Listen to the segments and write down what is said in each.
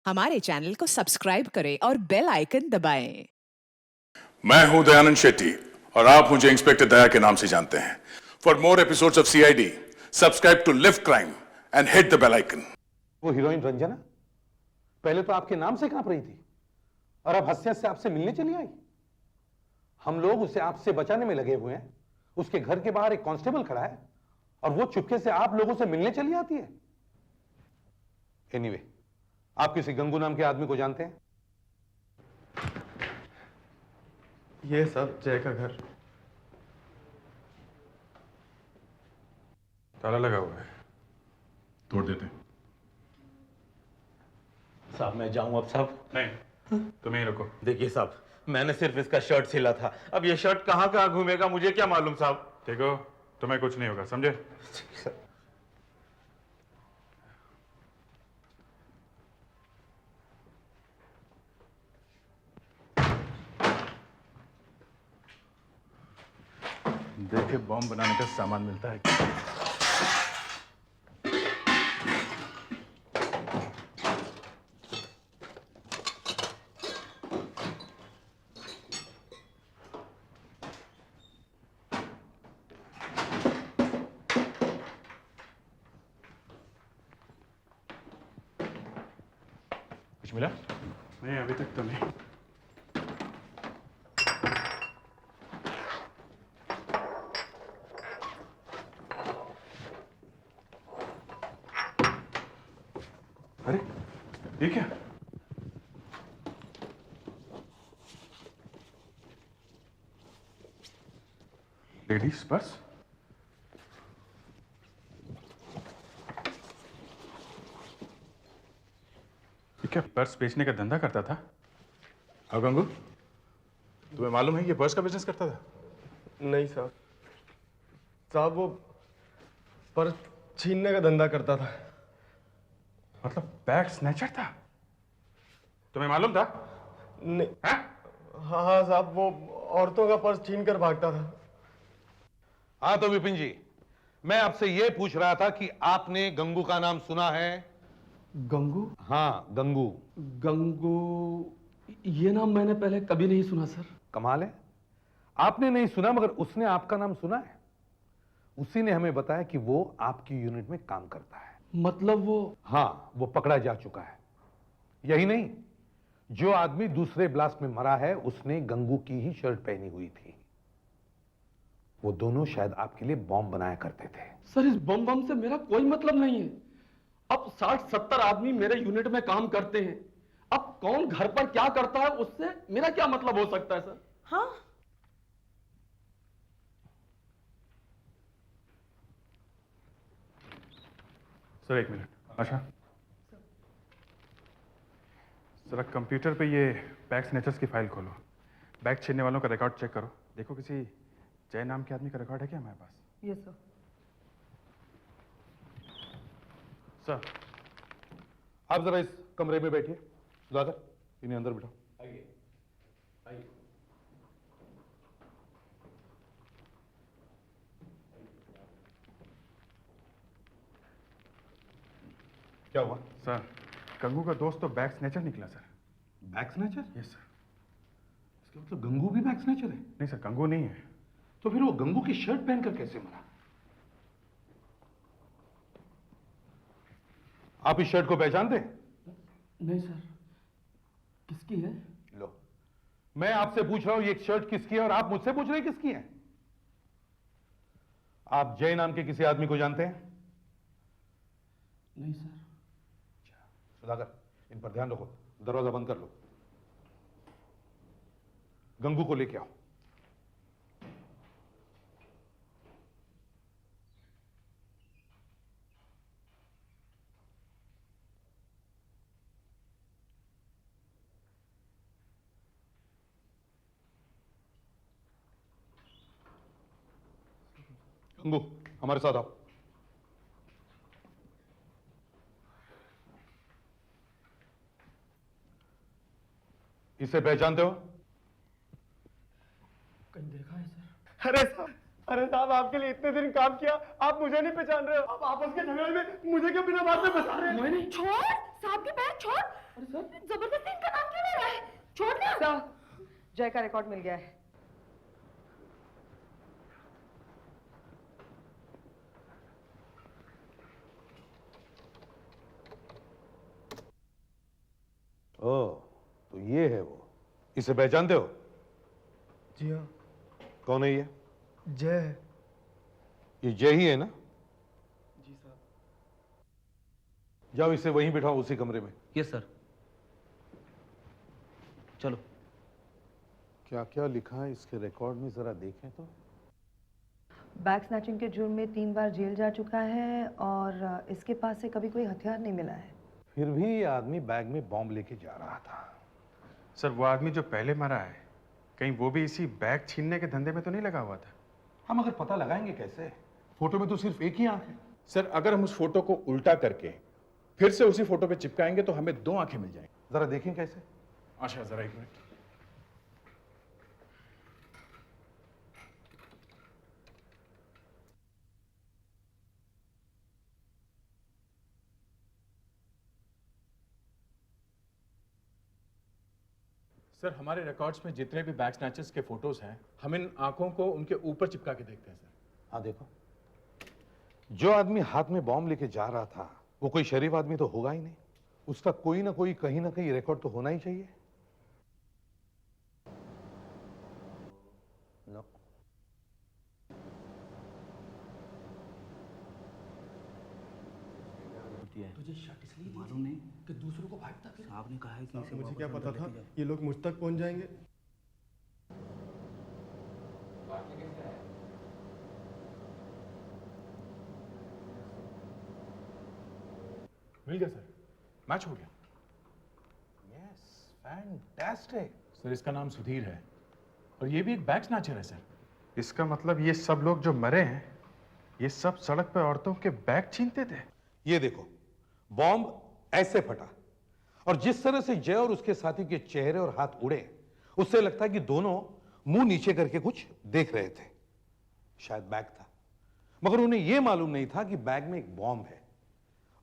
हमारे चैनल को सब्सक्राइब करें और बेल आइकन दबाएं। मैं हूं दयानंद शेट्टी और आप मुझे इंस्पेक्टर दया के नाम से जानते हैं। For more episodes of CID subscribe to live crime and hit the bell icon. वो हीरोइन रंजना पहले तो आपके नाम से कांप रही थी और अब हंसते हंसते आपसे मिलने चली आई। हम लोग उसे आपसे बचाने में लगे हुए हैं। उसके घर के बाहर एक कांस्टेबल खड़ा है और वो चुपके से आप लोगों से मिलने चली आती है। एनीवे, आप किसी गंगू नाम के आदमी को जानते हैं? ये सब जय का घर। ताला लगा हुआ है, तोड़ देते हैं। साहब मैं जाऊं अब साहब? नहीं, तुम यहीं रुको। देखिए साहब, मैंने सिर्फ इसका शर्ट सिला था, अब ये शर्ट कहां कहां घूमेगा मुझे क्या मालूम साहब। देखो, तुम्हें कुछ नहीं होगा, समझे? देखिए बॉम्ब बनाने का सामान मिलता है क्या? कुछ मिला? नहीं, अभी तक तो नहीं। अरे ये क्या? Ladies purse? ये क्या पर्स बेचने का धंधा करता था? हाँ गंगू, तुम्हें मालूम है ये पर्स का बिजनेस करता था? नहीं साहब, साहब वो पर्स छीनने का धंधा करता था। मतलब बैग स्नैचर था? तुम्हें मालूम था? नहीं। हाँ? हाँ हाँ साहब, वो औरतों का पर्स छीन कर भागता था। हाँ तो विपिन जी, मैं आपसे यह पूछ रहा था कि आपने गंगू का नाम सुना है? गंगू? हाँ, गंगू। गंगू, ये नाम मैंने पहले कभी नहीं सुना सर। कमाल है, आपने नहीं सुना मगर उसने आपका नाम सुना है। उसी ने हमें बताया कि वो आपकी यूनिट में काम करता है। मतलब वो? हाँ, वो पकड़ा जा चुका है। यही नहीं, जो आदमी दूसरे ब्लास्ट में मरा है उसने गंगू की ही शर्ट पहनी हुई थी। वो दोनों शायद आपके लिए बॉम्ब बनाया करते थे। सर इस बम से मेरा कोई मतलब नहीं है। अब 60-70 आदमी मेरे यूनिट में काम करते हैं। अब कौन घर पर क्या करता है उससे मेरा क्या मतलब हो सकता है सर? हाँ, सर एक मिनट। अच्छा, जरा कंप्यूटर पे ये बैग स्नैचर्स की फाइल खोलो। बैग छीनने वालों का रिकॉर्ड चेक करो। देखो किसी जय नाम के आदमी का रिकॉर्ड है क्या हमारे पास? Yes sir. सर, आप जरा इस कमरे में बैठिए। सुधाकर, इन्हें अंदर बिठाओ। क्या हुआ? सर, गंगू का दोस्त तो बैग स्नैचर निकला sir. Bag snatcher? Yes sir. इसका मतलब गंगू भी बैग स्नैचर है? नहीं सर, गंगू नहीं है। तो फिर वो गंगू की शर्ट पहनकर कैसे मरा? आप इस शर्ट को पहचानते हैं? नहीं सर, किसकी है? लो, मैं आपसे पूछ रहा हूं ये शर्ट किसकी है और आप मुझसे पूछ रहे हैं किसकी है? आप जय नाम के किसी आदमी को जानते हैं? नहीं सर। सुधाकर, इन पर ध्यान रखो। दरवाजा बंद कर लो। गंगू को लेके आओ। गंगू, हमारे साथ आओ। इसे पहचानते हो? कहीं देखा है सर? अरे साहब आपके लिए इतने दिन काम किया, आप मुझे नहीं पहचान रहे हो? आप आपस के झगड़े में मुझे क्यों बिना बात में फंसा रहे हैं? छोड़ साहब के पैर छोड़। जबरदस्ती इनका नाम क्यों ले रहा है? छोड़ ना। जय का रिकॉर्ड मिल गया है। ओह, तो ये है वो। इसे पहचानते हो? जी हाँ। कौन है ये? जय है। ये जय ही है ना? जी साहब। जाओ इसे वहीं बिठाओ, उसी कमरे में। Yes sir. चलो। क्या क्या लिखा है इसके रिकॉर्ड में, जरा देखें तो। बैग स्नैचिंग के जुर्म में 3 बार जेल जा चुका है और इसके पास से कभी कोई हथियार नहीं मिला है। फिर भी ये आदमी बैग में बॉम्ब लेके जा रहा था। सर वो आदमी जो पहले मरा है, कहीं वो भी इसी बैग छीनने के धंधे में तो नहीं लगा हुआ था? हम अगर पता लगाएंगे कैसे? फोटो में तो सिर्फ एक ही आंख है। सर अगर हम उस फोटो को उल्टा करके फिर से उसी फोटो पे चिपकाएंगे तो हमें 2 आंखें मिल जाएंगी। जरा देखें कैसे। अच्छा जरा एक मिनट। सर हमारे रिकॉर्ड्स में जितने भी बैग स्नैचर्स के फोटोज हैं, हम इन आंखों को उनके ऊपर चिपका के देखते हैं सर। हाँ देखो, जो आदमी हाथ में बॉम्ब लेके जा रहा था वो कोई शरीफ आदमी तो होगा ही नहीं। उसका कोई ना कोई कहीं ना कहीं रिकॉर्ड तो होना ही चाहिए। नो। तुझे शर्ट इसलिए मालूम नहीं कि दूसरों को भागता फिर। साहब ने कहा है कि मुझे क्या पता था ये लोग मुझ तक पहुंच जाएंगे। मिल गया सर, मैच हो गया। Yes, fantastic. सर इसका नाम सुधीर है और ये भी एक बैग स्नैचर है सर। इसका मतलब ये सब लोग जो मरे हैं, ये सब सड़क पर औरतों के बैग छीनते थे। ये देखो, बॉम्ब ऐसे फटा और जिस तरह से जय और उसके साथी के चेहरे और हाथ उड़े, उससे लगता है कि दोनों मुंह नीचे करके कुछ देख रहे थे। शायद बैग था, मगर उन्हें यह मालूम नहीं था कि बैग में एक बॉम्ब है।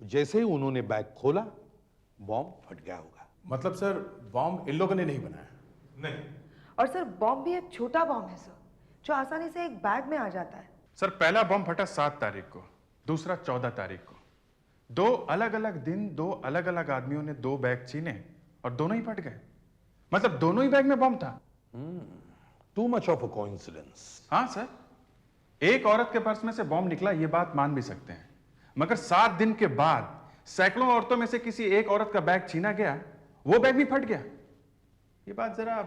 जैसे ही उन्होंने बैग खोला, बॉम्ब फट गया होगा। मतलब सर बॉम्ब इन लोगों ने नहीं बनाया? नहीं। और सर बॉम्ब भी एक छोटा बॉम्ब है सर, जो आसानी से एक बैग में आ जाता है। सर पहला बम फटा 7 तारीख को, दूसरा 14 तारीख को। 2 अलग अलग दिन 2 अलग अलग आदमियों ने 2 बैग छीने और दोनों ही फट गए। मतलब दोनों ही बैग में बम था। Too much of a coincidence. हाँ सर, एक औरत के पर्स में से बॉम्ब निकला, ये बात मान भी सकते हैं, मगर 7 दिन के बाद सैकड़ों औरतों में से किसी एक औरत का बैग छीना गया, वो बैग भी फट गया। ये बात जरा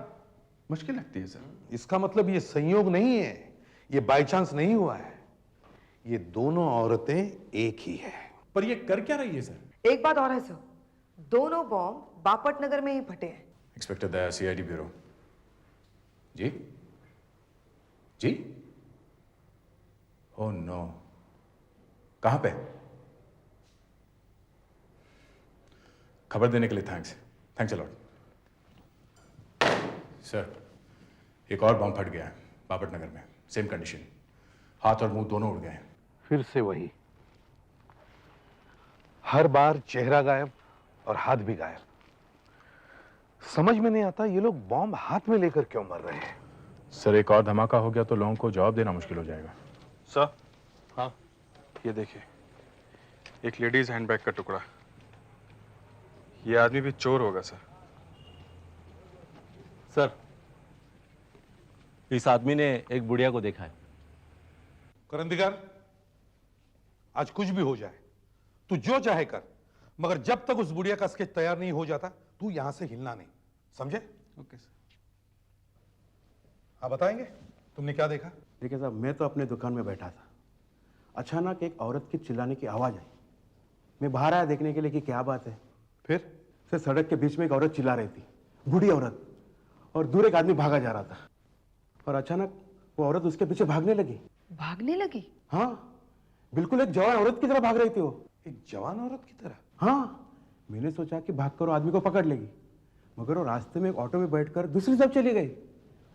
मुश्किल लगती है सर। इसका मतलब ये संयोग नहीं है, ये बाय चांस नहीं हुआ है। ये दोनों औरतें एक ही है। पर ये कर क्या रही है सर? एक बात और है सर, दोनों बॉम्ब बापट नगर में ही फटे हैं। इंस्पेक्टर दया, सीआईडी ब्यूरो। जी जी। ओह नो, कहां पे? खबर देने के लिए थैंक्स अ लॉट। सर एक और बॉम्ब फट गया है बापट नगर में, सेम कंडीशन, हाथ और मुंह दोनों उड़ गए हैं। फिर से वही, हर बार चेहरा गायब और हाथ भी गायब। समझ में नहीं आता ये लोग बॉम्ब हाथ में लेकर क्यों मर रहे हैं। सर एक और धमाका हो गया तो लोगों को जवाब देना मुश्किल हो जाएगा। सर, हाँ, ये देखिए, एक लेडीज हैंडबैग का टुकड़ा। ये आदमी भी चोर होगा सर। सर, इस आदमी ने एक बुढ़िया को देखा है। करंदीकर, आज कुछ भी हो जाए, तू जो चाहे कर, मगर जब तक उस बुढ़िया का स्केच तैयार नहीं हो जाता, तू यहां से हिलना नहीं, समझे? Okay sir. आप बताएंगे तुमने क्या देखा? देखिए साहब, मैं तो अपने दुकान में बैठा था, अचानक एक औरत की चिल्लाने की आवाज आई। मैं बाहर आया देखने के लिए कि क्या बात है। फिर? सर सड़क के बीच में एक औरत चिल्ला रही थी, बूढ़ी औरत, और दूर एक आदमी भागा जा रहा था और अचानक वो औरत उसके पीछे भागने लगी। भागने लगी? हाँ, बिल्कुल एक जवान औरत की तरह भाग रही थी वो। एक जवान औरत की तरह? हाँ, मैंने सोचा कि भागकर वो आदमी को पकड़ लेगी, मगर वो रास्ते में एक ऑटो में बैठकर दूसरी तरफ चली गई।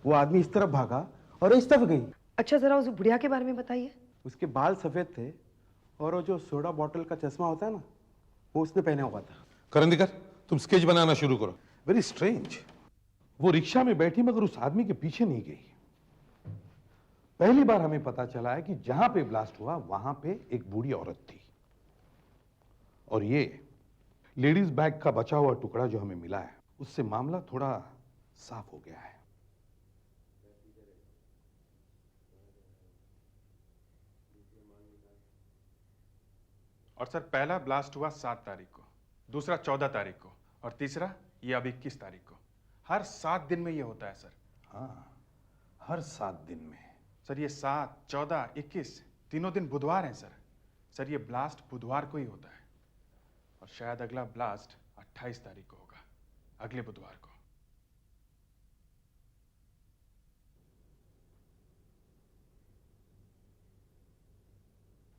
वो आदमी इस तरफ भागा और इस तरफ गई। अच्छा, जरा उस बुढ़िया के बारे में बताइए। उसके बाल सफेद थे और वो जो सोडा बॉटल का चश्मा होता है ना, वो उसने पहना हुआ था। करंदीकर, तुम स्केच बनाना शुरू करो। वेरी स्ट्रेंज, वो रिक्शा में बैठी मगर उस आदमी के पीछे नहीं गई। पहली बार हमें पता चला है कि जहां पे ब्लास्ट हुआ वहां पे एक बूढ़ी औरत थी। और ये लेडीज बैग का बचा हुआ टुकड़ा जो हमें मिला है, उससे मामला थोड़ा साफ हो गया है। और सर, पहला ब्लास्ट हुआ 7 तारीख को, दूसरा 14 तारीख को, और तीसरा ये अब 21 तारीख को। हर 7 दिन में ये होता है सर। हाँ, हर 7 दिन में। सर, ये 7, 14, 21 तीनों दिन बुधवार हैं सर। सर, ये ब्लास्ट बुधवार को ही होता है, और शायद अगला ब्लास्ट 28 तारीख को होगा, अगले बुधवार को।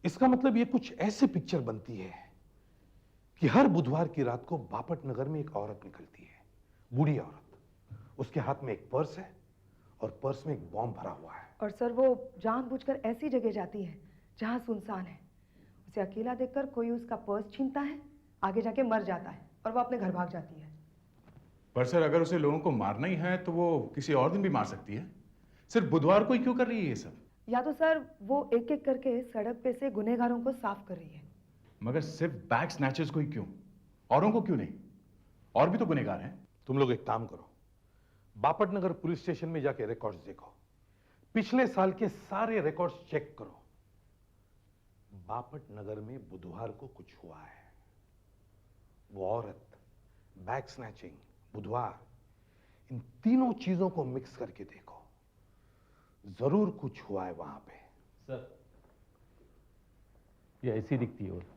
इसका मतलब ये कुछ ऐसे पिक्चर बनती है कि हर बुधवार की रात को बापट नगर में एक औरत निकलती है, बूढ़ी औरत। उसके हाथ में एक पर्स है और पर्स में एक बॉम्ब भरा हुआ है। और सर वो जानबूझकर ऐसी जगह जाती है जहां सुनसान है। उसे अकेला देखकर कोई उसका पर्स छीनता है, आगे जाके मर जाता है और वो अपने घर भाग जाती है। पर सर, अगर उसे लोगों को मारना ही है तो वो किसी और दिन भी मार सकती है। सिर्फ बुधवार को ही क्यों कर रही है ये सब? या तो सर वो एक एक करके सड़क पे से गुनहगारों को साफ कर रही है। मगर सिर्फ बैग स्नैचर्स को ही क्यों, औरों को क्यों नहीं? और भी तो गुनहगार हैं। तुम लोग एक काम करो, बापट नगर पुलिस स्टेशन में जाके रिकॉर्ड्स देखो, पिछले साल के सारे रिकॉर्ड्स चेक करो। बापट नगर में बुधवार को कुछ हुआ है। वो औरत, बैग स्नैचिंग, बुधवार, इन तीनों चीजों को मिक्स करके देखो, जरूर कुछ हुआ है वहां पे। सर, ये ऐसी दिखती है।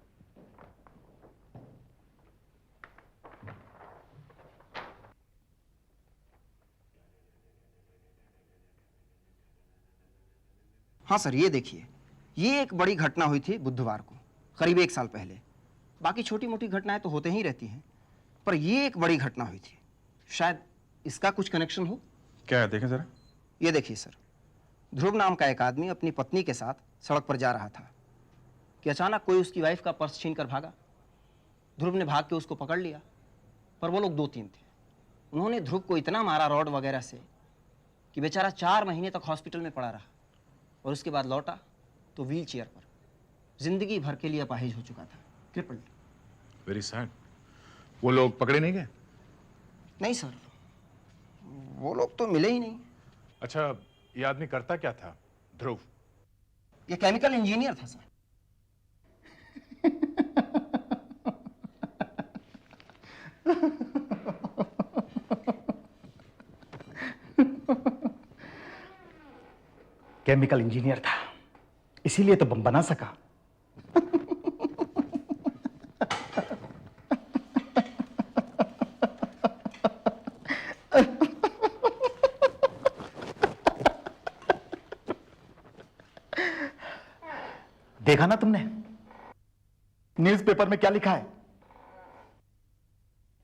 हाँ सर, ये देखिए, ये एक बड़ी घटना हुई थी बुधवार को, करीब 1 साल पहले। बाकी छोटी मोटी घटनाएं तो होते ही रहती हैं, पर ये एक बड़ी घटना हुई थी। शायद इसका कुछ कनेक्शन हो। क्या है, देखें जरा। ये देखिए सर, ध्रुव नाम का एक आदमी अपनी पत्नी के साथ सड़क पर जा रहा था कि अचानक कोई उसकी वाइफ का पर्स छीन कर भागा। ध्रुव ने भाग के उसको पकड़ लिया, पर वो लोग 2-3 थे। उन्होंने ध्रुव को इतना मारा रॉड वगैरह से कि बेचारा 4 महीने तक हॉस्पिटल में पड़ा रहा, और उसके बाद लौटा तो व्हील चेयर पर, जिंदगी भर के लिए अपाहिज हो चुका था, क्रिपल्ड। Very sad. वो लोग पकड़े नहीं गए? नहीं सर, वो लोग तो मिले ही नहीं। अच्छा, ये आदमी करता क्या था, ध्रुव? ये केमिकल इंजीनियर था सर। केमिकल इंजीनियर था, इसीलिए तो बम बना सका। देखा ना तुमने न्यूज़पेपर में क्या लिखा है?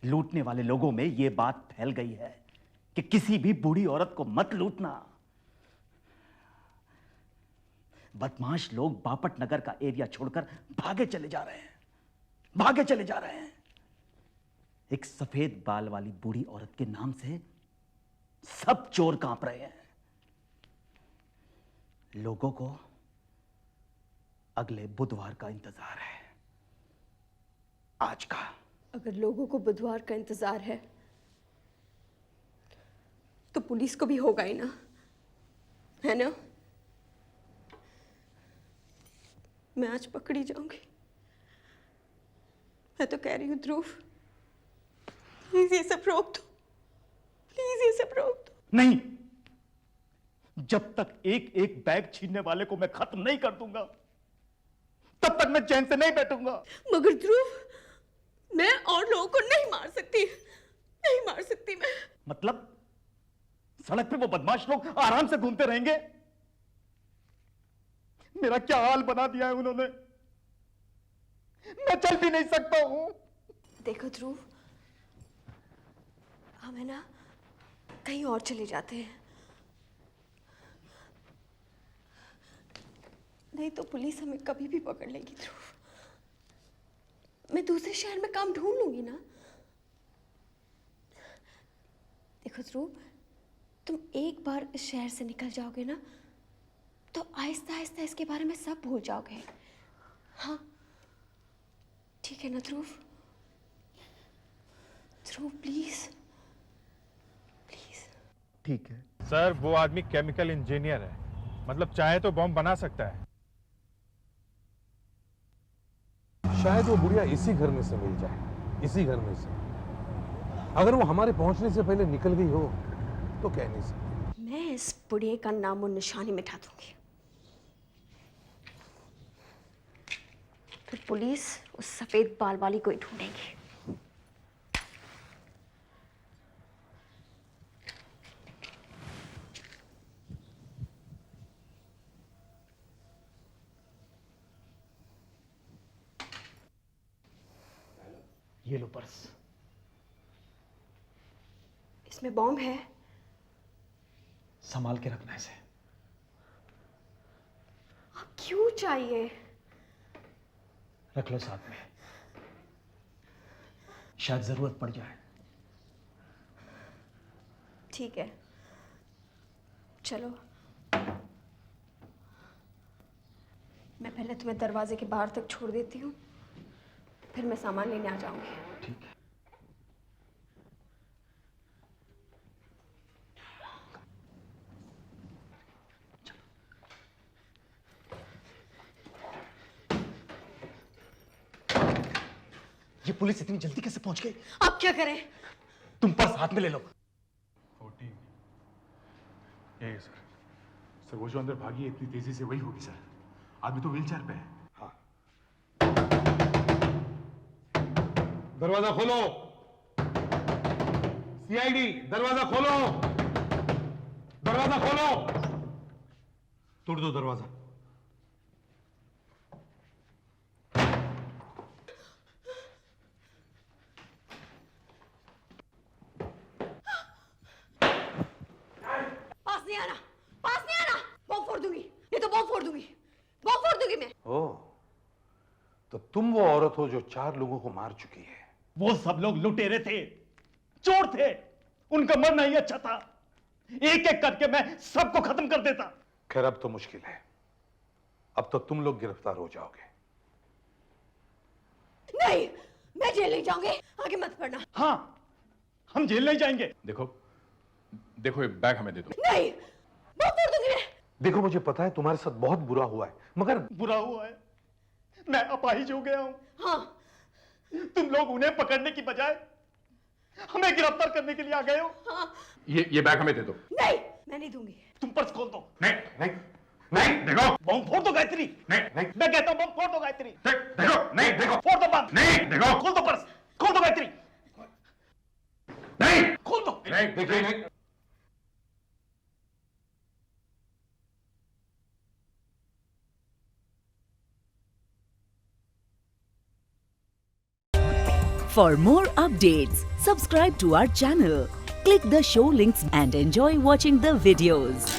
लूटने वाले लोगों में यह बात फैल गई है कि किसी भी बूढ़ी औरत को मत लूटना। बदमाश लोग बापट नगर का एरिया छोड़कर भागे चले जा रहे हैं, भागे चले जा रहे हैं। एक सफेद बाल वाली बूढ़ी औरत के नाम से सब चोर कांप रहे हैं। लोगों को अगले बुधवार का इंतजार है, आज का। अगर लोगों को बुधवार का इंतजार है तो पुलिस को भी होगा ही ना, है ना? मैं आज पकड़ी जाऊंगी। मैं तो कह रही हूँ ध्रुव, प्लीज ये सब रोक दो, प्लीज ये सब रोक दो। नहीं, जब तक एक एक बैग छीनने वाले को मैं खत्म नहीं कर दूंगा, तब तक मैं चैन से नहीं बैठूंगा। मगर ध्रुव, मैं और लोगों को नहीं मार सकती, नहीं मार सकती मैं। मतलब सड़क पे वो बदमाश लोग आराम से घूमते रहेंगे? मेरा क्या हाल बना दिया है उन्होंने, मैं चल भी नहीं सकता हूं। देखो ध्रुव, हम है ना कहीं और चले जाते हैं, नहीं तो पुलिस हमें कभी भी पकड़ लेगी ध्रुव। मैं दूसरे शहर में काम ढूंढ लूंगी ना। देखो ध्रुव, तुम एक बार इस शहर से निकल जाओगे ना तो आहिस्ता आहिस्ता इसके बारे में सब भूल जाओगे। हाँ ठीक है ना ध्रुव? ध्रुव प्लीज प्लीज। ठीक है सर, वो आदमी केमिकल इंजीनियर है, मतलब चाहे तो बॉम्ब बना सकता है। शायद वो बुढ़िया इसी घर में से मिल जाए, इसी घर में से। अगर वो हमारे पहुंचने से पहले निकल गई हो तो कह नहीं सकते। मैं इस बुढ़िया का नामो निशानी मिटा दूंगी। फिर पुलिस उस सफेद बाल वाली को ही ढूंढेगी। ये लो पर्स। इसमें बॉम्ब है। संभाल के रखना इसे। अब क्यों चाहिए? रख लो साथ में, शायद जरूरत पड़ जाए। ठीक है चलो, मैं पहले तुम्हें दरवाजे के बाहर तक छोड़ देती हूँ, फिर मैं सामान लेने आ जाऊंगी। ठीक है। ये पुलिस इतनी जल्दी कैसे पहुंच गई? अब क्या करें? तुम पर्स हाथ में ले लो। 14 यही है सर। सर वो जो अंदर भागी है इतनी तेजी से वही होगी सर। आदमी तो व्हील चेयर पे है। हाँ। दरवाजा खोलो। सीआईडी दरवाजा खोलो, दरवाजा खोलो। तोड़ दो दरवाजा। पास नहीं आना, पास नहीं आना। बॉम्ब फोड़ दूंगी, नहीं तो बॉम्ब फोड़ दूंगी, बॉम्ब फोड़ दूंगी मैं। ओह, तो तुम वो औरत हो जो 4 लोगों को मार चुकी है। वो सब लोग लुटेरे थे, चोर थे, उनका मरना ही अच्छा था। एक एक करके मैं सबको खत्म कर देता। खैर अब तो मुश्किल है, अब तो तुम लोग गिरफ्तार हो जाओगे। नहीं, मैं जेल नहीं जाऊंगी, आगे मत पढ़ना। हाँ, हम जेल नहीं जाएंगे। देखो ये बैग हमें दे दो। नहीं, बॉम्ब फोड़ दूंगी मैं। देखो मुझे पता है तुम्हारे साथ बहुत बुरा हुआ है, मगर बुरा हुआ है, मैं अपाहिज हो गया हूं। हाँ, तुम लोग उन्हें पकड़ने की बजाय हमें गिरफ्तार करने के लिए आ गए हो। हाँ। ये बैग हमें दे दो। नहीं, मैं नहीं दूंगी। तुम पर्स खोल दो। नहीं नहीं नहीं, देखो। बम फोड़ दो गायत्री। नहीं नहीं, मैं कहता हूं बम फोड़ दो गायत्री। देखो नहीं, देखो फोड़ दो बम। नहीं, देखो खोल दो पर्स, खोल दो गायत्री। नहीं, खोल दो। नहीं देखिए नहीं। For more updates, subscribe to our channel, click the show links and enjoy watching the videos.